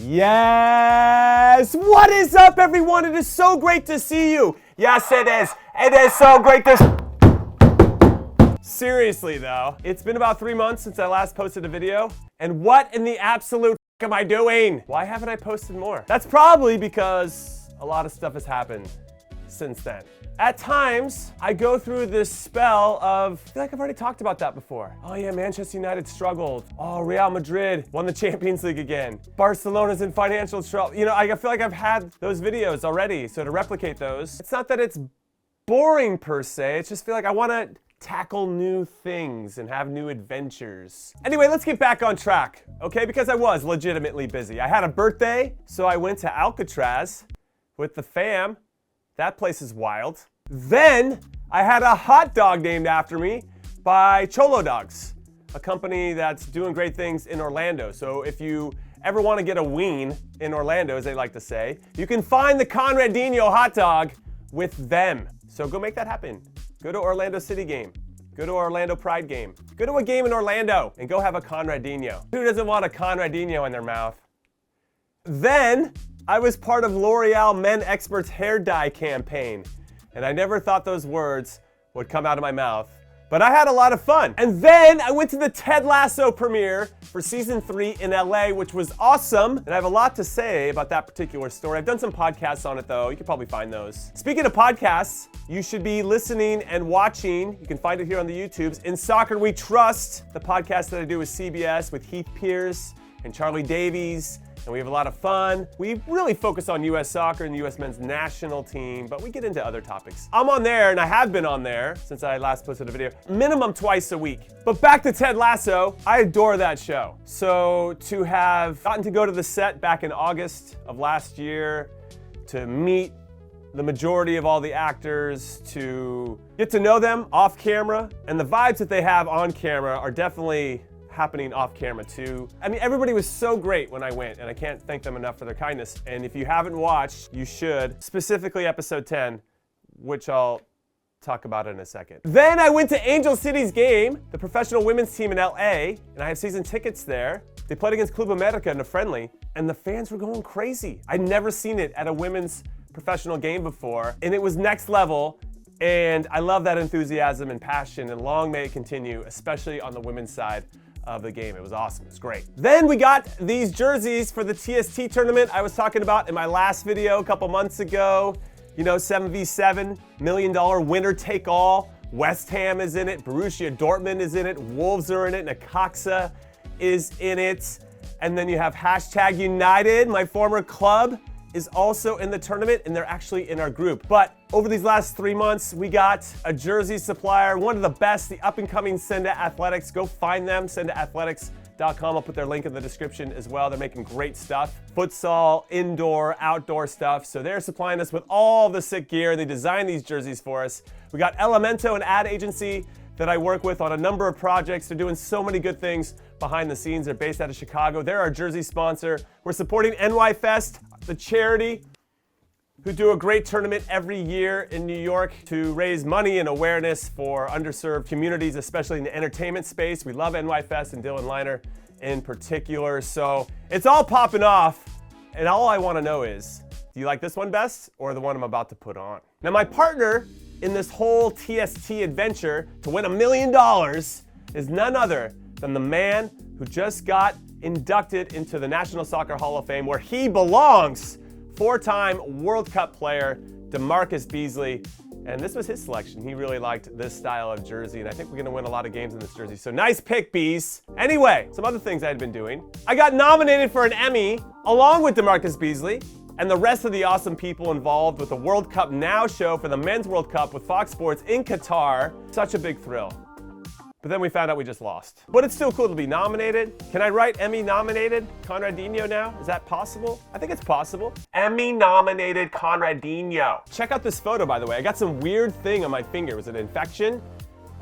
Yes! What is up, everyone? It is so great to see you. Yes, it is. It is so great to... Seriously, though, it's been about 3 months since I last posted a video. And what in the absolute am I doing? Why haven't I posted more? That's probably because a lot of stuff has happened since then. At times, I go through this spell of, I feel like I've already talked about that before. Oh yeah, Manchester United struggled. Oh, Real Madrid won the Champions League again. Barcelona's in financial trouble. You know, I feel like I've had those videos already, so to replicate those, it's not that it's boring per se, it's just feel like I want to tackle new things and have new adventures. Anyway, let's get back on track, okay? Because I was legitimately busy. I had a birthday, so I went to Alcatraz with the fam. That place is wild. Then I had a hot dog named after me by Cholo Dogs, a company that's doing great things in Orlando. So if you ever want to get a ween in Orlando, as they like to say, you can find the Conradinho hot dog with them. So go make that happen. Go to Orlando City game. Go to Orlando Pride game. Go to a game in Orlando and go have a Conradinho. Who doesn't want a Conradinho in their mouth? Then I was part of L'Oreal Men Experts hair dye campaign, and I never thought those words would come out of my mouth, but I had a lot of fun. And then I went to the Ted Lasso premiere for season 3 in LA, which was awesome, and I have a lot to say about that particular story. I've done some podcasts on it though, you can probably find those. Speaking of podcasts, you should be listening and watching, you can find it here on the YouTubes, In Soccer We Trust, the podcast that I do with CBS with Heath Pierce and Charlie Davies, and we have a lot of fun. We really focus on US soccer and the US men's national team, but we get into other topics. I'm on there, and I have been on there since I last posted a video, minimum twice a week. But back to Ted Lasso, I adore that show. So to have gotten to go to the set back in August of last year, to meet the majority of all the actors, to get to know them off camera, and the vibes that they have on camera are definitely happening off camera too. I mean, everybody was so great when I went, and I can't thank them enough for their kindness. And if you haven't watched, you should, specifically episode 10, which I'll talk about in a second. Then I went to Angel City's game, the professional women's team in LA, and I have season tickets there. They played against Club America in a friendly, and the fans were going crazy. I'd never seen it at a women's professional game before, and it was next level. And I love that enthusiasm and passion, and long may it continue, especially on the women's side of the game. It was awesome, it was great. Then we got these jerseys for the TST tournament I was talking about in my last video a couple months ago. You know, 7v7, $1 million winner take all. West Ham is in it, Borussia Dortmund is in it, Wolves are in it, Necaxa is in it. And then you have hashtag United, my former club, is also in the tournament, and they're actually in our group. But over these last 3 months, we got a jersey supplier, one of the best, the up-and-coming Senda Athletics. Go find them, sendaathletics.com. I'll put their link in the description as well. They're making great stuff. Futsal, indoor, outdoor stuff. So they're supplying us with all the sick gear. They designed these jerseys for us. We got Elemento, an ad agency that I work with on a number of projects. They're doing so many good things behind the scenes. They're based out of Chicago. They're our jersey sponsor. We're supporting NY Fest, the charity who do a great tournament every year in New York to raise money and awareness for underserved communities, especially in the entertainment space. We love NY Fest and Dylan Liner in particular. So it's all popping off, and all I want to know is, do you like this one best or the one I'm about to put on? Now, my partner in this whole TST adventure to win $1 million is none other than the man who just got inducted into the National Soccer Hall of Fame, where he belongs. 4-time World Cup player, DeMarcus Beasley. And this was his selection. He really liked this style of jersey, and I think we're gonna win a lot of games in this jersey. So nice pick, Bees. Anyway, some other things I had been doing. I got nominated for an Emmy along with DeMarcus Beasley and the rest of the awesome people involved with the World Cup Now show for the Men's World Cup with Fox Sports in Qatar. Such a big thrill. But then we found out we just lost. But it's still cool to be nominated. Can I write Emmy nominated Conradinho now? Is that possible? I think it's possible. Emmy nominated Conradinho. Check out this photo, by the way. I got some weird thing on my finger. Was it an infection?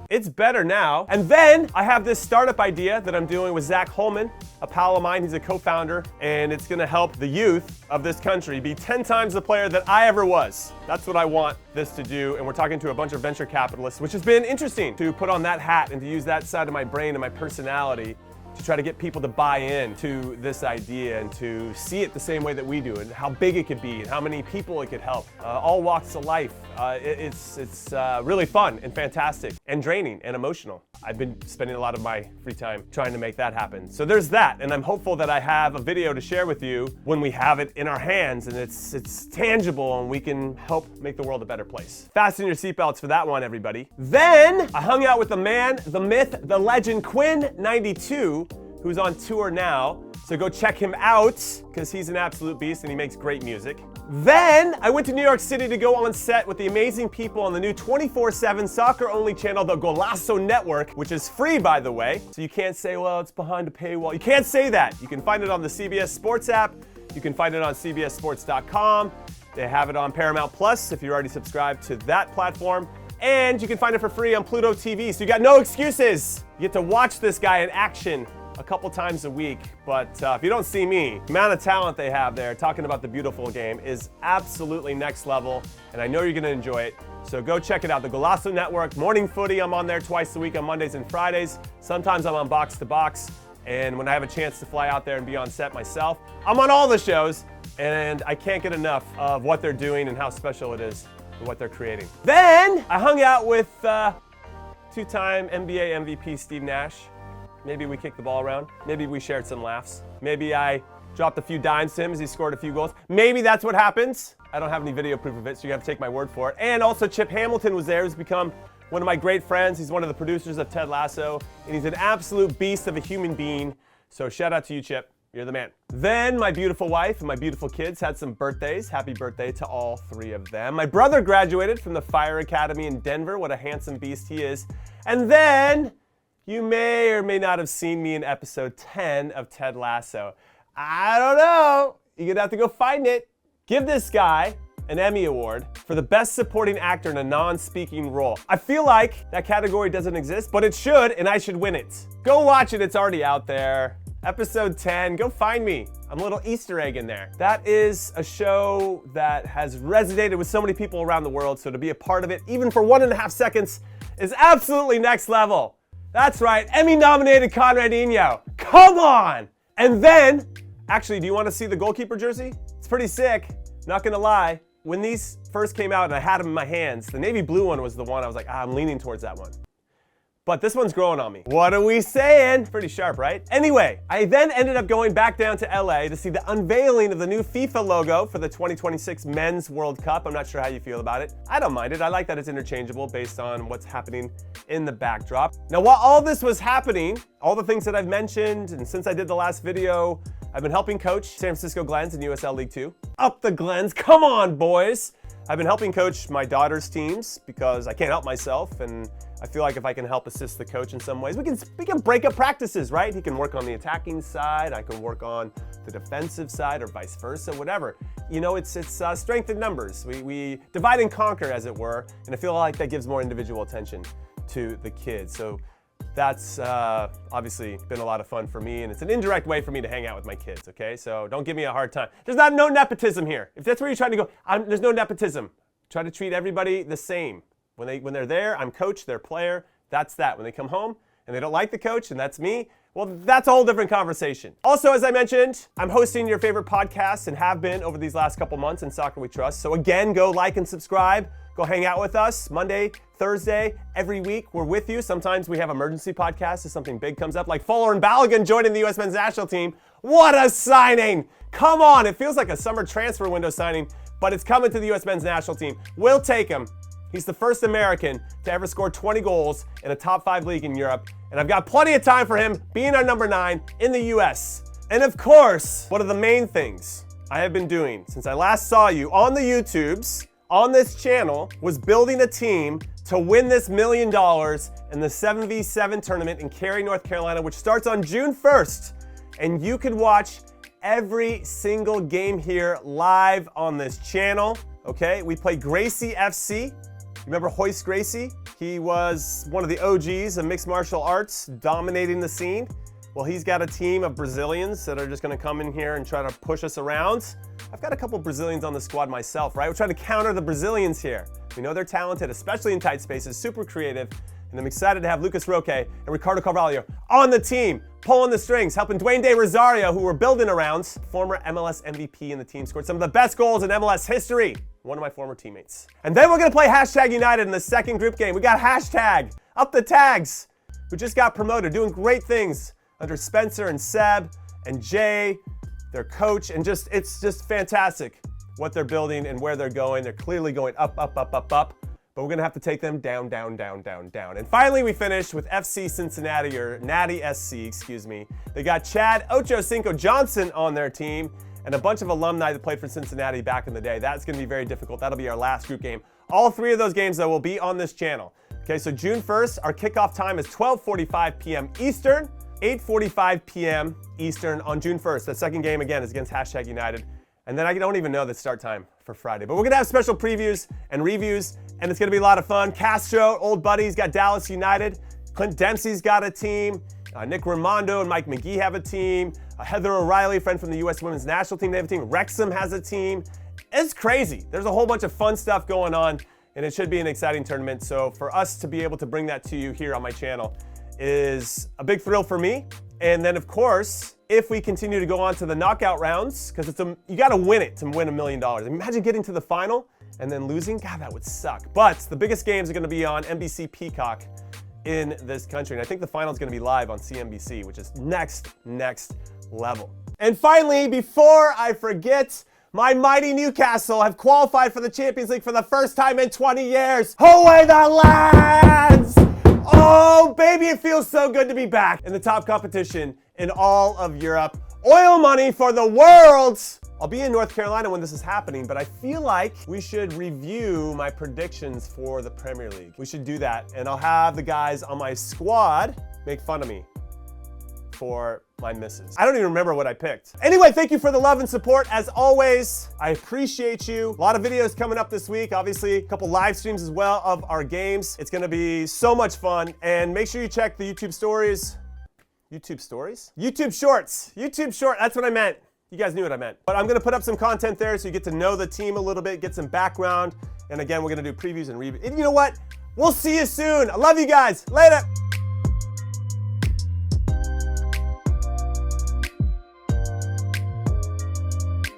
It's better now. And then I have this startup idea that I'm doing with Zach Holman, a pal of mine. He's a co-founder, and it's gonna help the youth of this country be 10 times the player that I ever was. That's what I want this to do, and we're talking to a bunch of venture capitalists, which has been interesting to put on that hat and to use that side of my brain and my personality to try to get people to buy in to this idea and to see it the same way that we do, and how big it could be and how many people it could help. All walks of life. It's really fun and fantastic and draining and emotional. I've been spending a lot of my free time trying to make that happen. So there's that, and I'm hopeful that I have a video to share with you when we have it in our hands and it's tangible and we can help make the world a better place. Fasten your seatbelts for that one, everybody. Then I hung out with the man, the myth, the legend, Quinn92, who's on tour now. So go check him out, because he's an absolute beast and he makes great music. Then I went to New York City to go on set with the amazing people on the new 24/7 soccer-only channel, the Lasso network, which is free, by the way. So you can't say, well, it's behind a paywall. You can't say that. You can find it on the CBS Sports app. You can find it on CBSSports.com. They have it on Paramount Plus if you're already subscribed to that platform. And you can find it for free on Pluto TV. So you got no excuses. You get to watch this guy in action a couple times a week, but if you don't see me, the amount of talent they have there talking about the beautiful game is absolutely next level, and I know you're gonna enjoy it. So go check it out, the Lasso Network, Morning Footy, I'm on there twice a week on Mondays and Fridays. Sometimes I'm on Box to Box, and when I have a chance to fly out there and be on set myself, I'm on all the shows, and I can't get enough of what they're doing and how special it is and what they're creating. Then I hung out with two-time NBA MVP Steve Nash. Maybe we kicked the ball around. Maybe we shared some laughs. Maybe I dropped a few dimes to him as he scored a few goals. Maybe that's what happens. I don't have any video proof of it, so you have to take my word for it. And also Chip Hamilton was there, who's become one of my great friends. He's one of the producers of Ted Lasso, and he's an absolute beast of a human being. So shout out to you, Chip. You're the man. Then my beautiful wife and my beautiful kids had some birthdays. Happy birthday to all three of them. My brother graduated from the Fire Academy in Denver. What a handsome beast he is. And then you may or may not have seen me in episode 10 of Ted Lasso. I don't know. You're gonna have to go find it. Give this guy an Emmy Award for the best supporting actor in a non-speaking role. I feel like that category doesn't exist, but it should, and I should win it. Go watch it, it's already out there. Episode 10, go find me. I'm a little Easter egg in there. That is a show that has resonated with so many people around the world, so to be a part of it, even for 1.5 seconds, is absolutely next level. That's right, Emmy-nominated Conrad. Come on! And then, actually, do you want to see the goalkeeper jersey? It's pretty sick, not gonna lie. When these first came out and I had them in my hands, the navy blue one was the one I was like, I'm leaning towards that one. But this one's growing on me. What are we saying? Pretty sharp, right? Anyway, I then ended up going back down to LA to see the unveiling of the new FIFA logo for the 2026 Men's World Cup. I'm not sure how you feel about it. I don't mind it. I like that it's interchangeable based on what's happening in the backdrop. Now, while all this was happening, all the things that I've mentioned, and since I did the last video, I've been helping coach San Francisco Glens in USL League 2. Up the Glens, come on, boys. I've been helping coach my daughter's teams because I can't help myself, and I feel like if I can help assist the coach in some ways, we can break up practices, right? He can work on the attacking side, I can work on the defensive side, or vice versa, whatever. You know, it's strength in numbers. We divide and conquer, as it were, and I feel like that gives more individual attention to the kids. So that's obviously been a lot of fun for me, and it's an indirect way for me to hang out with my kids, okay? So don't give me a hard time. There's no nepotism here. If that's where you're trying to go, there's no nepotism. Try to treat everybody the same. When they're there, I'm coach, they're player, that's that. When they come home and they don't like the coach, and that's me, well, that's a whole different conversation. Also, as I mentioned, I'm hosting your favorite podcasts and have been over these last couple months in Soccer We Trust. So again, go like and subscribe. Go hang out with us Monday, Thursday, every week. We're with you. Sometimes we have emergency podcasts if something big comes up, like Fuller and Balogun joining the U.S. men's national team. What a signing! Come on, it feels like a summer transfer window signing, but it's coming to the U.S. men's national team. We'll take him. He's the first American to ever score 20 goals in a top 5 league in Europe, and I've got plenty of time for him being our number 9 in the U.S. And of course, one of the main things I have been doing since I last saw you on the YouTubes, on this channel, was building a team to win this $1 million in the 7v7 tournament in Cary, North Carolina, which starts on June 1st. And you can watch every single game here live on this channel, okay? We play Gracie FC. Remember Hoist Gracie? He was one of the OGs of mixed martial arts, dominating the scene. Well, he's got a team of Brazilians that are just gonna come in here and try to push us around. I've got a couple Brazilians on the squad myself, right? We're trying to counter the Brazilians here. We know they're talented, especially in tight spaces, super creative, And I'm excited to have Lucas Roque and Ricardo Carvalho on the team, pulling the strings, helping Dwayne De Rosario, who we're building around, former MLS MVP in the team, scored some of the best goals in MLS history. One of my former teammates. And then we're gonna play Hashtag United in the second group game. We got Hashtag Up the Tags, who just got promoted, doing great things under Spencer and Seb and Jay, their coach, and it's just fantastic what they're building and where they're going. They're clearly going up, up, up, up, up. But we're gonna have to take them down, down, down, down, down. And finally, we finished with FC Cincinnati, or Natty SC, excuse me. They got Chad Ocho Cinco Johnson on their team and a bunch of alumni that played for Cincinnati back in the day. That's gonna be very difficult. That'll be our last group game. All three of those games, though, will be on this channel. Okay, so June 1st, our kickoff time is 12:45 p.m. Eastern, 8:45 p.m. Eastern on June 1st. That second game, again, is against Hashtag United. And then I don't even know the start time for Friday. But we're gonna have special previews and reviews, and it's gonna be a lot of fun. Castro, old buddies, got Dallas United. Clint Dempsey's got a team. Nick Raimondo and Mike McGee have a team. Heather O'Reilly, friend from the U.S. Women's National Team, they have a team. Wrexham has a team. It's crazy. There's a whole bunch of fun stuff going on, and it should be an exciting tournament. So for us to be able to bring that to you here on my channel is a big thrill for me. And then, of course, if we continue to go on to the knockout rounds, because you got to win it to win $1 million. Imagine getting to the final and then losing. God, that would suck. But the biggest games are going to be on NBC Peacock in this country. And I think the final is going to be live on CNBC, which is next level. And finally, before I forget, my mighty Newcastle have qualified for the Champions League for the first time in 20 years. Away the lads! Oh, baby, it feels so good to be back in the top competition in all of Europe. Oil money for the world. I'll be in North Carolina when this is happening, but I feel like we should review my predictions for the Premier League. We should do that, and I'll have the guys on my squad make fun of me for my misses. I don't even remember what I picked. Anyway, thank you for the love and support as always. I appreciate you. A lot of videos coming up this week. Obviously, a couple live streams as well of our games. It's gonna be so much fun. And make sure you check the YouTube stories. YouTube stories? YouTube shorts. YouTube short, that's what I meant. You guys knew what I meant. But I'm gonna put up some content there so you get to know the team a little bit, get some background. And again, we're gonna do previews and reviews. And you know what? We'll see you soon. I love you guys. Later.